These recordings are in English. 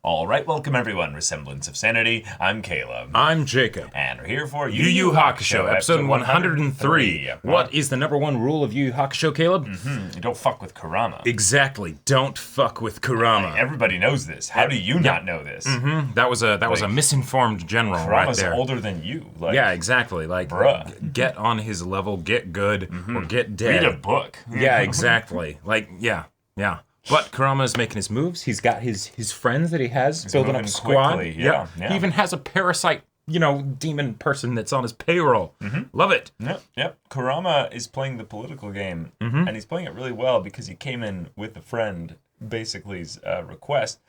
Alright, welcome everyone to Semblance of Sanity. I'm Caleb. I'm Jacob. And we're here for Yuu Yuu Hakusho, episode 103. What is the number one rule of Yuu Yuu Hakusho, Caleb? You don't fuck with Kurama. Exactly. Don't fuck with Kurama. Like, everybody knows this. How do you not know this? That was a misinformed general Kurama's right there. older than you. Like, Yeah, exactly. Like, bruh. Get on his level, get good, or get dead. Read a book. Yeah, exactly. Like, yeah. But Kurama's making his moves. He's got his friends that he has building up a squad. Quickly. Yeah. He even has a parasite, demon person that's on his payroll. Love it. Yep. Kurama is playing the political game, and he's playing it really well because he came in with a friend, basically's request.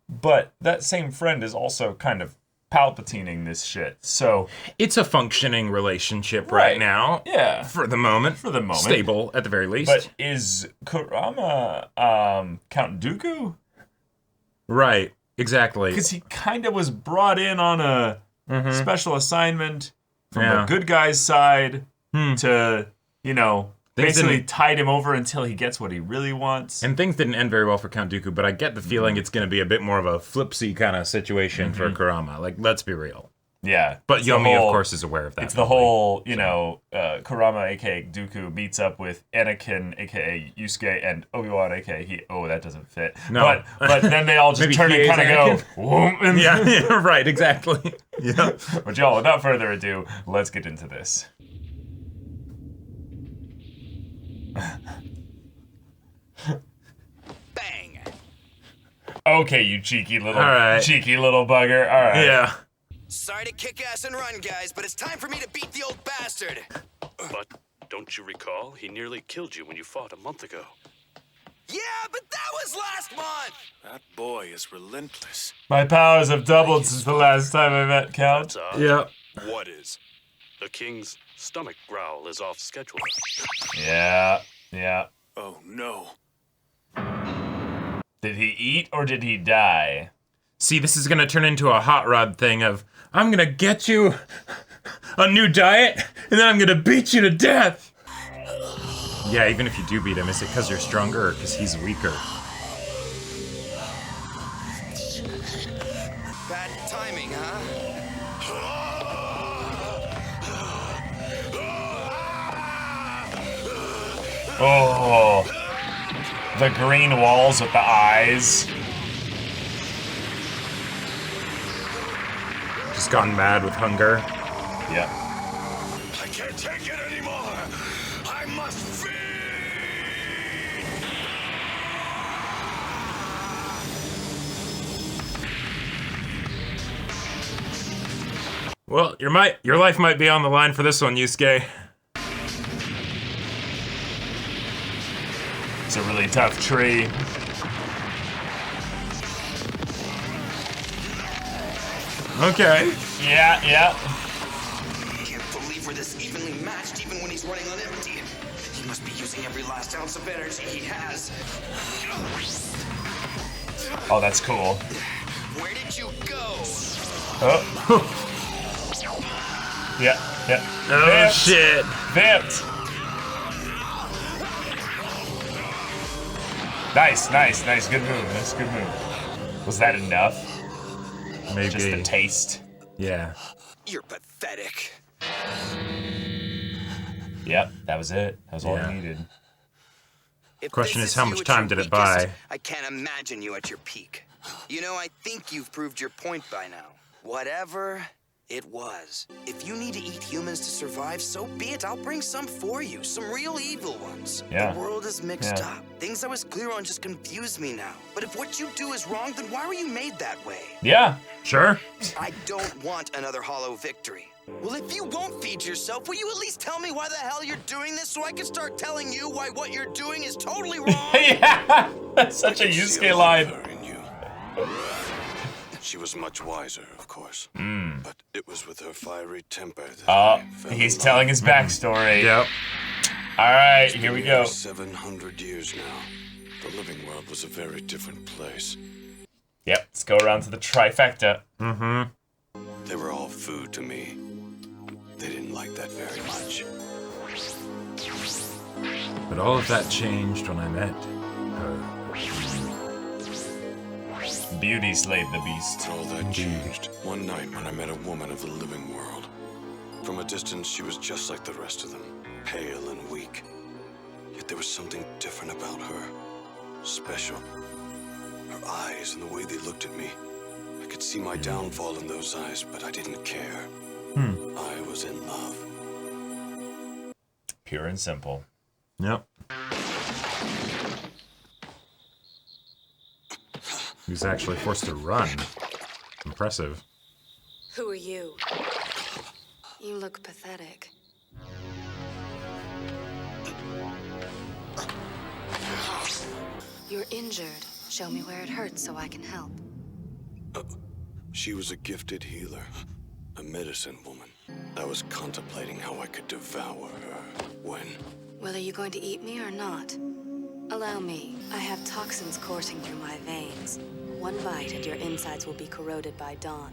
But that same friend is also kind of palpatining this shit. So it's a functioning relationship right now. Yeah. For the moment. Stable, at the very least. But is Kurama Count Dooku? Right, exactly. Because he kind of was brought in on a special assignment from the good guy's side to, basically tide him over until he gets what he really wants. And things didn't end very well for Count Dooku, but I get the feeling it's going to be a bit more of a flipsy kind of situation for Kurama. Like, let's be real. Yeah. But Yomi, of course, is aware of that. It's the whole, Kurama, a.k.a. Dooku, meets up with Anakin, a.k.a. Yusuke, and Obi-Wan, a.k.a. that doesn't fit. No. But then they all just turn and kind of go, whoom. And yeah, right, exactly. Yeah. But y'all, without further ado, let's get into this. Bang! Okay, you cheeky little bugger. All right. Yeah. Sorry to kick ass and run, guys, but it's time for me to beat the old bastard. But don't you recall? He nearly killed you when you fought a month ago. Yeah, but that was last month! That boy is relentless. My powers have doubled since the last time I met Count. That's odd. Yeah. What is? The king's stomach growl is off schedule. Yeah. Oh, no. Did he eat or did he die? See, this is going to turn into a hot rod thing of, I'm going to get you a new diet, and then I'm going to beat you to death. Yeah, even if you do beat him, is it because you're stronger or because he's weaker? Bad timing, huh? Oh, the green walls with the eyes. Just gone mad with hunger. Yep. I can't take it anymore. I must feed. Well, your life might be on the line for this one, Yusuke. It's a really tough tree. Okay. Yeah. Can't believe we're this evenly matched even when he's running on empty. He must be using every last ounce of energy he has. Oh, that's cool. Where did you go? Oh. Yeah. Oh, Vamped. shit. Vamped. Nice. Good move. Was that enough? Maybe. Just the taste. Yeah. You're pathetic. Yep, that was it. That was all Yeah. I needed. If Question this is, how you much at time your did it weakest, buy? I can't imagine you at your peak. I think you've proved your point by now. Whatever it was. If you need to eat humans to survive, so be it. I'll bring some for you. Some real evil ones. Yeah. The world is mixed Yeah. up. Things I was clear on just confuse me now. But if what you do is wrong, then why were you made that way? Yeah. Sure. I don't want another hollow victory. Well, if you won't feed yourself, will you at least tell me why the hell you're doing this so I can start telling you why what you're doing is totally wrong? Yeah. That's such a Yusuke line. Her in you. She was much wiser, of course. But it was with her fiery temper that I fell He's in telling love. his backstory. Yep. All right, here we go. 700 years now. The living world was a very different place. Yep, let's go around to the trifecta. They were all food to me. They didn't like that very much. But all of that changed when I met her. Beauty slayed the beast. All that changed one night when I met a woman of the living world. From a distance, she was just like the rest of them, pale and weak. Yet there was something different about her. Special. Her eyes and the way they looked at me. I could see my downfall in those eyes, but I didn't care. I was in love. Pure and simple. Yep. He was actually forced to run. Impressive. Who are you? You look pathetic. You're injured. Show me where it hurts so I can help. She was a gifted healer, a medicine woman. I was contemplating how I could devour her when... Well, are you going to eat me or not? Allow me. I have toxins coursing through my veins. One bite and your insides will be corroded by dawn.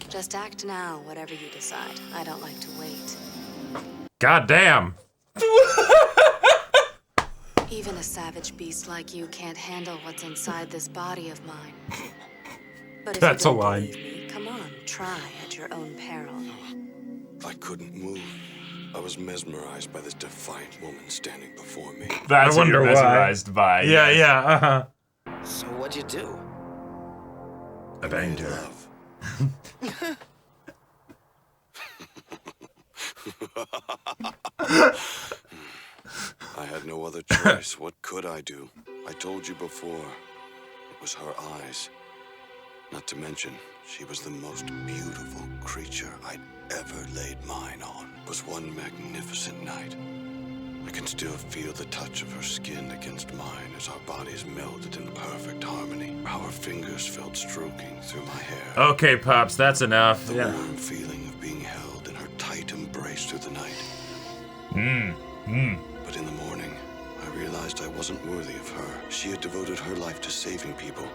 Just act now, whatever you decide. I don't like to wait. God damn. Even a savage beast like you can't handle what's inside this body of mine. But if That's you a don't line. believe me, come on, try at your own peril. I couldn't move. I was mesmerized by this defiant woman standing before me. That's I what you're wonder why. mesmerized by. Yeah, yes. yeah, uh-huh. So what'd you do? I banged Made her. love. I had no other choice. What could I do? I told you before, it was her eyes. Not to mention, she was the most beautiful creature I'd ever laid mine on. It was one magnificent night. I can still feel the touch of her skin against mine as our bodies melded in perfect harmony. How her fingers felt stroking through my hair. Okay, Pops, that's enough. The Yeah. warm feeling of being held in her tight embrace through the night. But in the morning, I realized I wasn't worthy of her. She had devoted her life to saving people,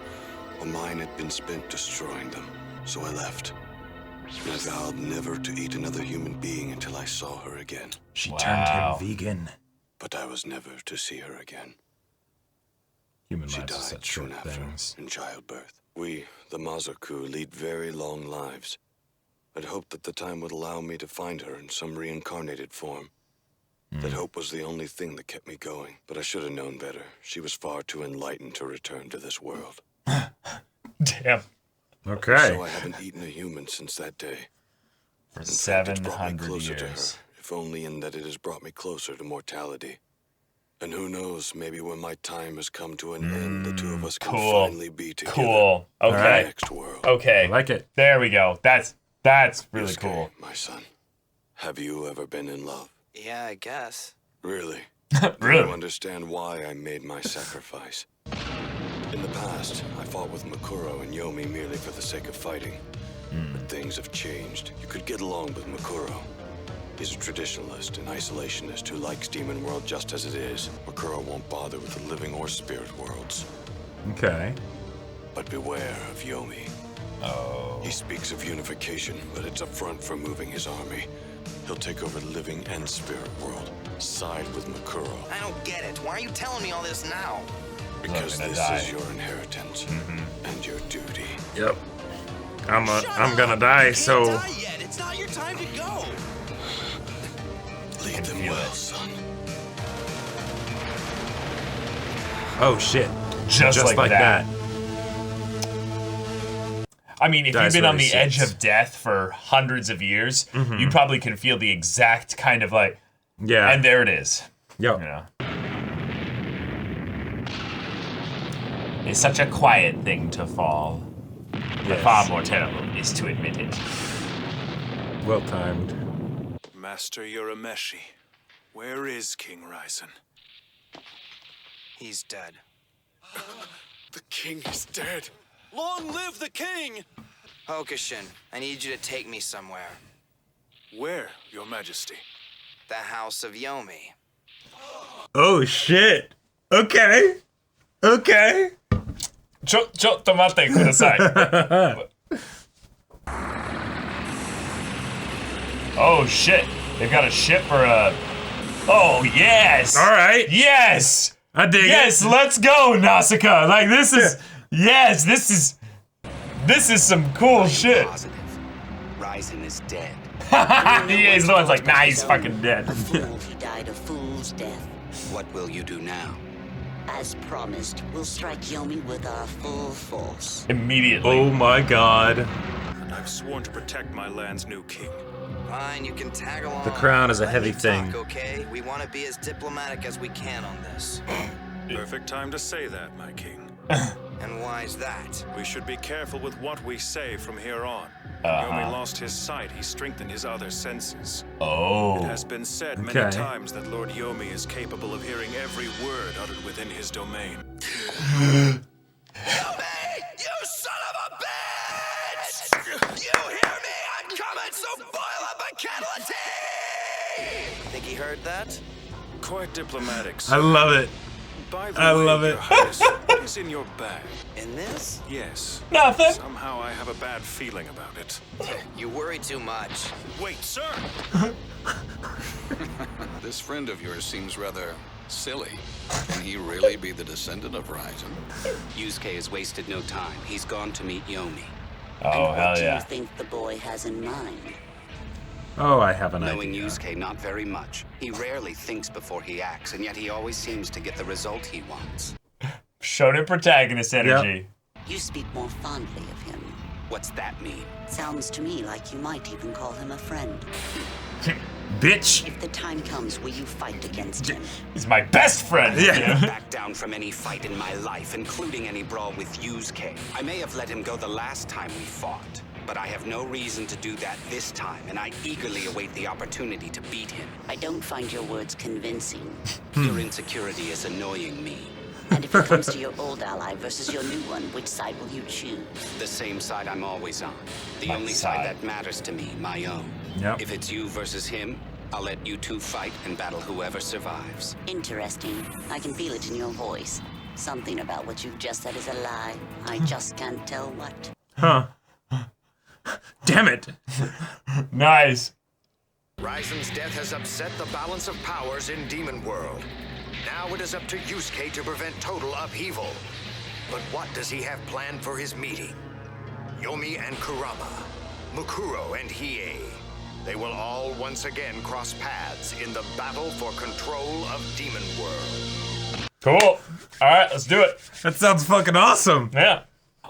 while mine had been spent destroying them. So I left. I vowed never to eat another human being until I saw her again. She Wow. turned him vegan. But I was never to see her again. Human She lives are died such short soon after things. in childbirth. We, the Mazaku, lead very long lives. I'd hoped that the time would allow me to find her in some reincarnated form. That hope was the only thing that kept me going. But I should have known better. She was far too enlightened to return to this world. Damn. Okay. So I haven't eaten a human since that day. For In fact, it's brought me 700 closer to her, years. if only in that it has brought me closer to mortality. And who knows, maybe when my time has come to an end, the two of us can Cool. finally be together. Cool. In the Okay. next world. Okay. I like it. There we go. That's really Yusuke, cool. my son. Have you ever been in love? Yeah, I guess. Really? Do Really? you understand why I made my sacrifice? In the past, I fought with Makuro and Yomi merely for the sake of fighting. But things have changed. You could get along with Makuro. He's a traditionalist, an isolationist who likes Demon World just as it is. Makuro won't bother with the living or spirit worlds. Okay. But beware of Yomi. Oh. He speaks of unification, but it's a front for moving his army. He'll take over the living and spirit world. Side with Makuro. I don't get it. Why are you telling me all this now? Because gonna this die. is your inheritance and your duty. Yep. I'm Shut gonna up. die, You so can't die yet. It's not your time to go. Lead them feel well, it. son. oh shit. Just like that. I mean, if Dies you've been on where the he edge sits. of death for hundreds of years, you probably can feel the exact kind of like, Yeah. and there it is. Yep. You know. It's such a quiet thing to fall. But Yes. far more terrible is to admit it. Well timed. Master Urameshi, where is King Ryzen? He's dead. The king is dead. Long live the king! Hokushin, I need you to take me somewhere. Where, your majesty? The House of Yomi. Oh shit. Okay. Okay. Chotto mate kudasai. Oh shit. They've got a ship or a... Oh, yes! All right. Yes! I dig Yes, it. let's go, Nausicaa! Like, this is... Yes, this is some cool shit. Positive. Ryzen is dead. Yeah, he's the one's like, nah, he's fucking dead. A fool, he died a fool's death. What will you do now? As promised, we'll strike Yomi with our full force. Immediately. Oh my god. And I've sworn to protect my land's new king. Fine, you can tag along. The crown is a Let heavy me thing. talk, okay? We want to be as diplomatic as we can on this. Perfect time to say that, my king. And why's that? We should be careful with what we say from here on. Yomi lost his sight, he strengthened his other senses. It Oh. has been said Okay. many times that Lord Yomi is capable of hearing every word uttered within his domain. Yomi! You son of a bitch! You hear me? I'm coming, so boil up a kettle of tea! Think he heard that? Quite diplomatic, I sir. love it. By the I way, love it. Your Highness, what is in your bag? In this? Yes. Nothing. Somehow I have a bad feeling about it. You worry too much. Wait, sir! This friend of yours seems rather silly. Can he really be the descendant of Ryzen? Yusuke has wasted no time. He's gone to meet Yomi. Oh, What hell do you yeah. think the boy has in mind? Oh, I have an Knowing idea. Yusuke not very much, he rarely thinks before he acts, and yet he always seems to get the result he wants. Shonen protagonist energy. You speak more fondly of him. What's that mean? Sounds to me like you might even call him a friend. Bitch. If the time comes, will you fight against him? He's my best friend. Yeah. Back down from any fight in my life, including any brawl with Yusuke. I may have let him go the last time we fought, but I have no reason to do that this time, and I eagerly await the opportunity to beat him. I don't find your words convincing. Your insecurity is annoying me. And if it comes to your old ally versus your new one, which side will you choose? The same side I'm always on. The My only side. side that matters to me, my own. Yep. If it's you versus him, I'll let you two fight and battle whoever survives. Interesting. I can feel it in your voice. Something about what you've just said is a lie. I just can't tell what. Huh. Damn it. Nice. Ryzen's death has upset the balance of powers in Demon World. Now it is up to Yusuke to prevent total upheaval. But what does he have planned for his meeting? Yomi and Kurama, Mukuro and Hiei. They will all once again cross paths in the battle for control of Demon World. Cool. All right, let's do it. That sounds fucking awesome. Yeah.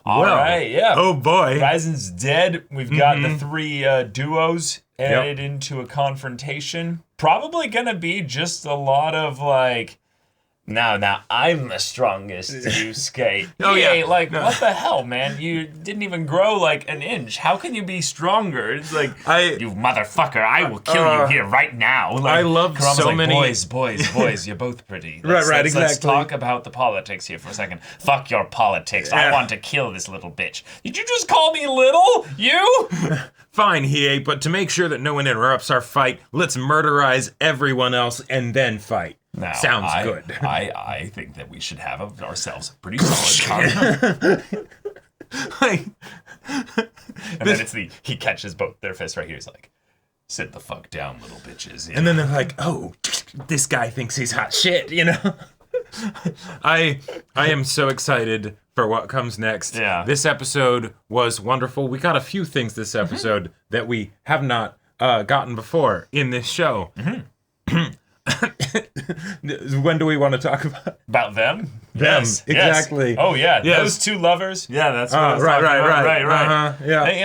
All Well, right, yeah. Oh boy. Ryzen's dead. We've got the three duos added into a confrontation. Probably gonna be just a lot of like, now I'm the strongest, Yusuke. Oh, yeah. Yay, like, No. what the hell, man? You didn't even grow like an inch. How can you be stronger? It's like, you motherfucker, I will kill you here right now. Like, I love Kurama's so like, many- boys, you're both pretty. Right, Let's exactly. talk about the politics here for a second. Fuck your politics. I Yeah. want to kill this little bitch. Did you just call me little? You? Fine, Hiei, but to make sure that no one interrupts our fight, let's murderize everyone else and then fight. Now, Sounds I, good. I think that we should have ourselves a pretty solid Like, And then it's he catches both their fists right here. He's like, sit the fuck down, little bitches. You and then they're like, oh, this guy thinks he's hot shit, you know? I am so excited for what comes next. Yeah. This episode was wonderful. We got a few things this episode that we have not gotten before in this show. When do we want to talk about them? them? Yes, Exactly. Yes. Oh yeah, Yes. those two lovers. Yeah, that's what I was right, talking right, about. right.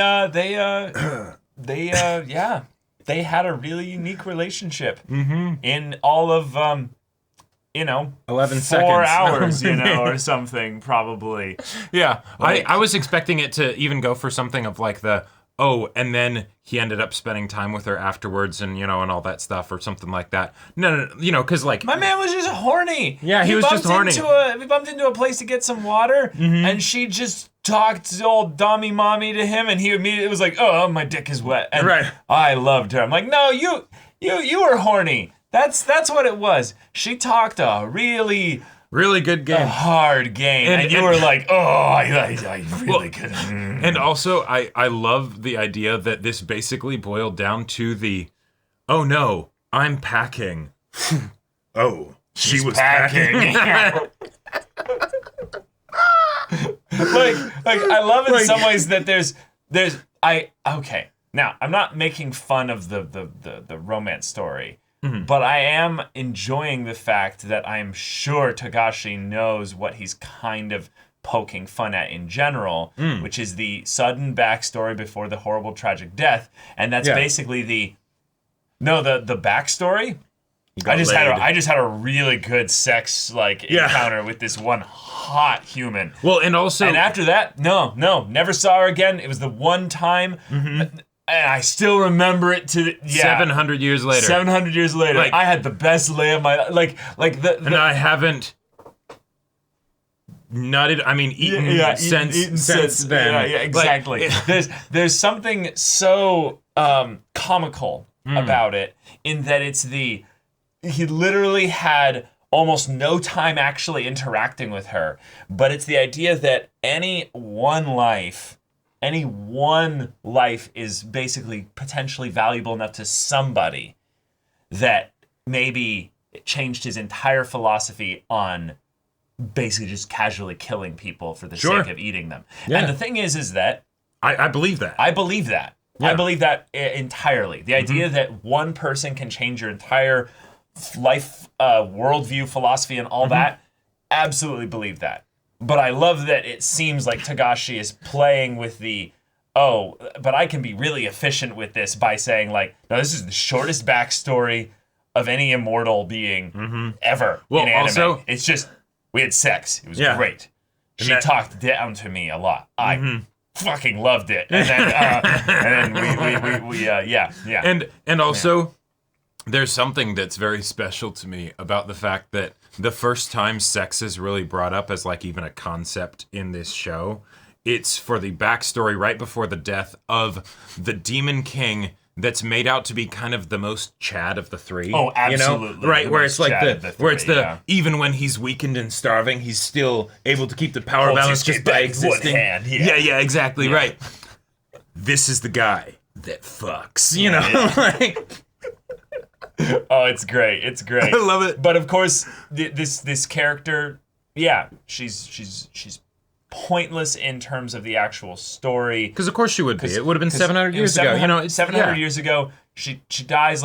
Yeah. They had a really unique relationship in all of 11 4 seconds. hours, or something probably. Yeah, Like- I was expecting it to even go for something of like and then he ended up spending time with her afterwards and, and all that stuff or something like that. No, because like... My man was just horny. Yeah, he was just horny. We bumped into a place to get some water, and she just talked all dummy mommy to him, and he immediately was like, "Oh, my dick is wet." And Right. I loved her. I'm like, "No, you were horny. That's what it was." She talked a really good game. hard game, and you were like, "Oh, I really could." And also, I love the idea that this basically boiled down to oh no, I'm packing. Oh, she was packing. like I love in some ways that okay. Now, I'm not making fun of the romance story, but I am enjoying the fact that I'm sure Togashi knows what he's kind of poking fun at in general, which is the sudden backstory before the horrible tragic death, and that's basically the backstory. I just had a really good sex encounter with this one hot human. Well, and after that, no, never saw her again. It was the one time. And I still remember it 700 years later. 700 years later, I had the best lay of my and I haven't eaten since then. Yeah, exactly. There's something so comical about it in that he literally had almost no time actually interacting with her, but it's the idea that any one life is basically potentially valuable enough to somebody that maybe it changed his entire philosophy on basically just casually killing people for the sake of eating them. Yeah. And the thing is that I believe that. I believe that. Yeah. I believe that entirely. The idea that one person can change your entire life, worldview, philosophy, and all that, absolutely believe that. But I love that it seems like Togashi is playing with but I can be really efficient with this by saying no, this is the shortest backstory of any immortal being ever in anime. Also, it's just, we had sex. It was great. She talked down to me a lot. I fucking loved it. And then, we And also, there's something that's very special to me about the fact that the first time sex is really brought up as even a concept in this show, it's for the backstory right before the death of the Demon King that's made out to be kind of the most Chad of the three. Oh, absolutely. Right, where it's even when he's weakened and starving, he's still able to keep the power balance just by existing. One hand, yeah, exactly, right. This is the guy that fucks, Oh, it's great. I love it. But of course, this character, she's pointless in terms of the actual story. Because of course she would be. It would have been 700 years ago. 700 years ago, she dies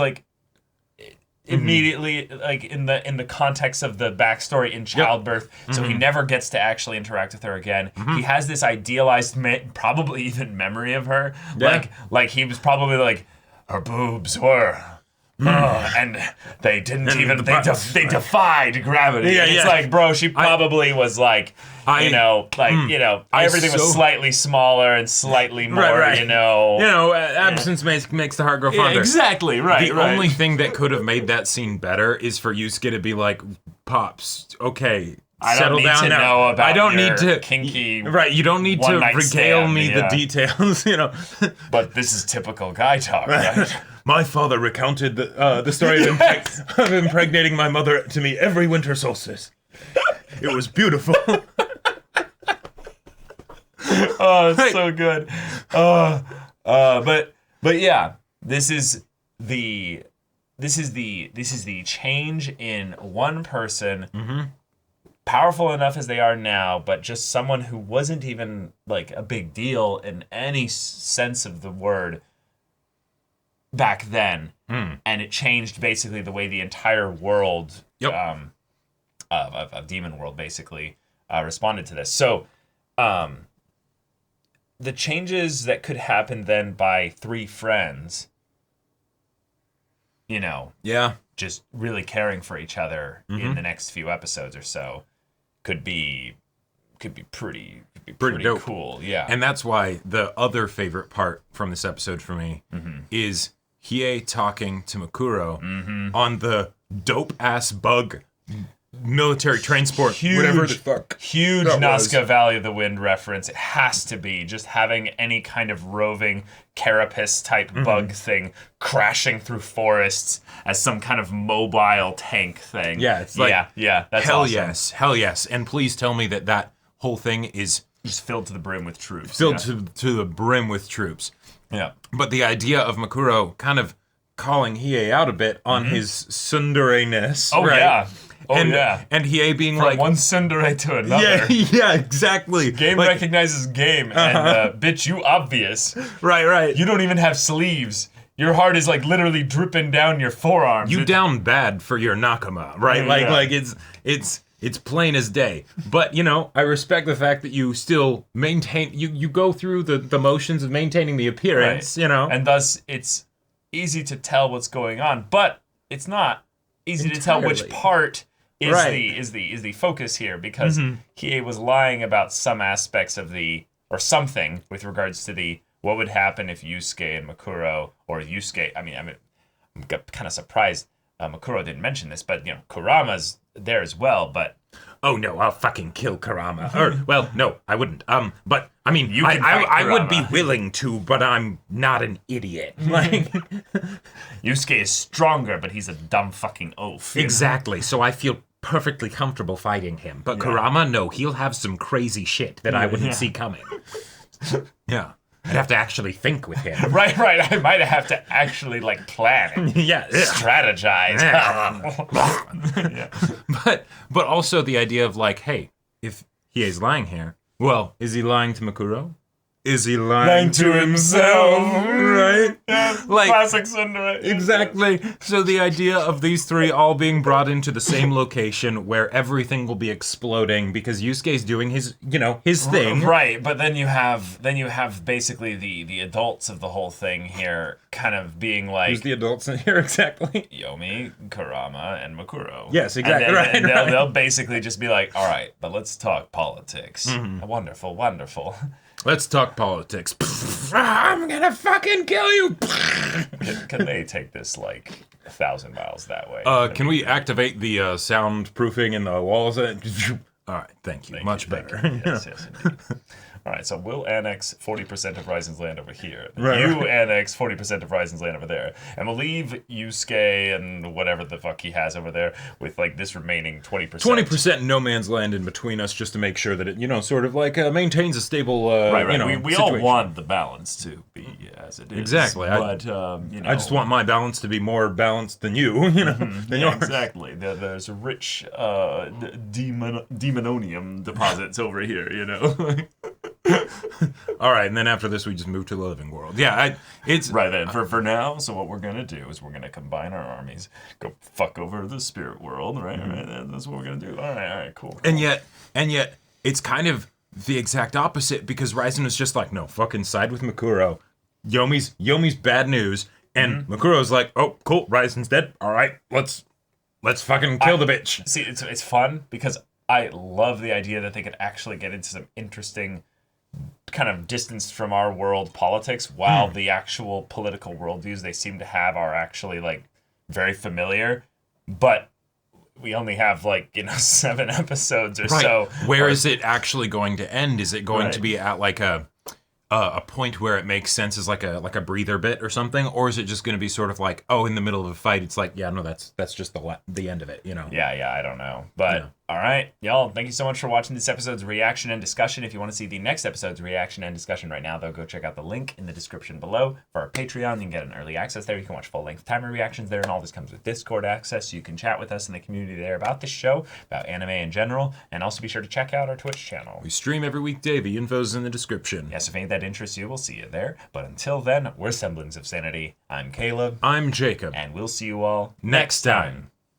immediately, in the context of the backstory in childbirth. So he never gets to actually interact with her again. He has this idealized, probably even memory of her. Yeah. He was probably her boobs were. And they didn't they defied gravity. Yeah, it's bro, she probably was everything was slightly smaller and slightly more, absence makes the heart grow fonder. Exactly, right. The only thing that could have made that scene better is for Yusuke to be Pops, okay, settle down now. I don't need to kinky. Right, you don't need to regale me the details, But this is typical guy talk, right? My father recounted the story of impregnating my mother to me every winter solstice. It was beautiful. Oh, it's so good. But yeah, this is the change in one person, powerful enough as they are now, but just someone who wasn't even a big deal in any sense of the word back then, and it changed basically the way the entire world of Demon World basically responded to this. So the changes that could happen then by three friends, just really caring for each other in the next few episodes or so, could be pretty dope. Cool. Yeah. And that's why the other favorite part from this episode for me is Hiei talking to Makuro on the dope-ass bug military transport, whatever the fuck. Huge Nazca Valley of the Wind reference. It has to be just having any kind of roving carapace type bug thing crashing through forests as some kind of mobile tank thing. Yeah, it's that's hell awesome. Hell yes. And please tell me that whole thing is just filled to the brim with troops. Filled to the brim with troops. Yeah. But the idea of Makuro kind of calling Hiei out a bit on his tsundere-ness. Oh, right? yeah. Oh, and, yeah. And Hiei being From like... one tsundere to another. Yeah, exactly. Game like, recognizes game, and bitch, you obvious. Right. You don't even have sleeves. Your heart is like literally dripping down your forearms. You down bad for your nakama, right? Like it's plain as day. But, you know, I respect the fact that you still maintain, you go through the motions of maintaining the appearance, you know? And thus, it's easy to tell what's going on, but it's not easy to tell which part is the focus here, because Hiei was lying about some aspects of or something with regards to what would happen if Yusuke and Makuro, or Yusuke, I'm kind of surprised Makuro didn't mention this, but, you know, Kurama's there as well, but... Oh, no, I'll fucking kill Kurama. Or, well, no, I wouldn't. But, I mean, I would be willing to, but I'm not an idiot. Like... Yusuke is stronger, but he's a dumb fucking oaf. Exactly, so I feel perfectly comfortable fighting him. But Kurama, no, he'll have some crazy shit that I wouldn't see coming. Yeah. I'd have to actually think with him. Right. I might have to actually, like, plan it. Strategize. But also the idea of, like, hey, if Hiei's lying here, well, is he lying to Makuro? Is he lying to himself? Right? Like, classic tsundere. Exactly. So the idea of these three all being brought into the same location where everything will be exploding because Yusuke's doing his thing. Right, but then you have basically the adults of the whole thing here kind of being like... Who's the adults in here exactly? Yomi, Kurama, and Makuro. Yes, exactly. And they'll basically just be like, all right, but let's talk politics. Wonderful. Let's talk politics. I'm gonna fucking kill you. Can they take this like 1,000 miles that way? Can we activate the soundproofing in the walls? All right, thank you. Much better. Yes, indeed. All right, so we'll annex 40% of Ryzen's land over here. You annex 40% of Ryzen's land over there. And we'll leave Yusuke and whatever the fuck he has over there with, like, this remaining 20%. 20% no man's land in between us just to make sure that it, you know, sort of, like, maintains a stable, Right. you know, we all want the balance to be as it is. Exactly. But, you know... I just want my balance to be more balanced than you, you know, than yours. Exactly. There's rich demononium deposits over here, you know? All right, and then after this, we just move to the living world. Yeah, it's right then. For now, so what we're gonna do is we're gonna combine our armies, go fuck over the spirit world, right? Right. That's what we're gonna do. All right, cool. And yet, it's kind of the exact opposite because Ryzen is just like, no, fucking side with Makuro. Yomi's bad news, and Makuro's like, oh, cool, Ryzen's dead. All right, let's fucking kill the bitch. See, it's fun because I love the idea that they could actually get into some interesting kind of distance from our world politics while the actual political worldviews they seem to have are actually like very familiar, but we only have like, you know, 7 episodes or so. Where is it actually going to end? Is it going to be at like a point where it makes sense as like a breather bit or something, or is it just going to be sort of like, oh, in the middle of a fight it's like, yeah, no, that's just the end of it, you know? Yeah, I don't know, but all right, y'all, thank you so much for watching this episode's reaction and discussion. If you want to see the next episode's reaction and discussion right now, though, go check out the link in the description below for our Patreon. You can get an early access there. You can watch full-length timer reactions there, and all this comes with Discord access, so you can chat with us in the community there about this show, about anime in general, and also be sure to check out our Twitch channel. We stream every weekday. The info's in the description. Yes, if any of that interests you, we'll see you there. But until then, we're Semblance of Sanity. I'm Caleb. I'm Jacob. And we'll see you all next time.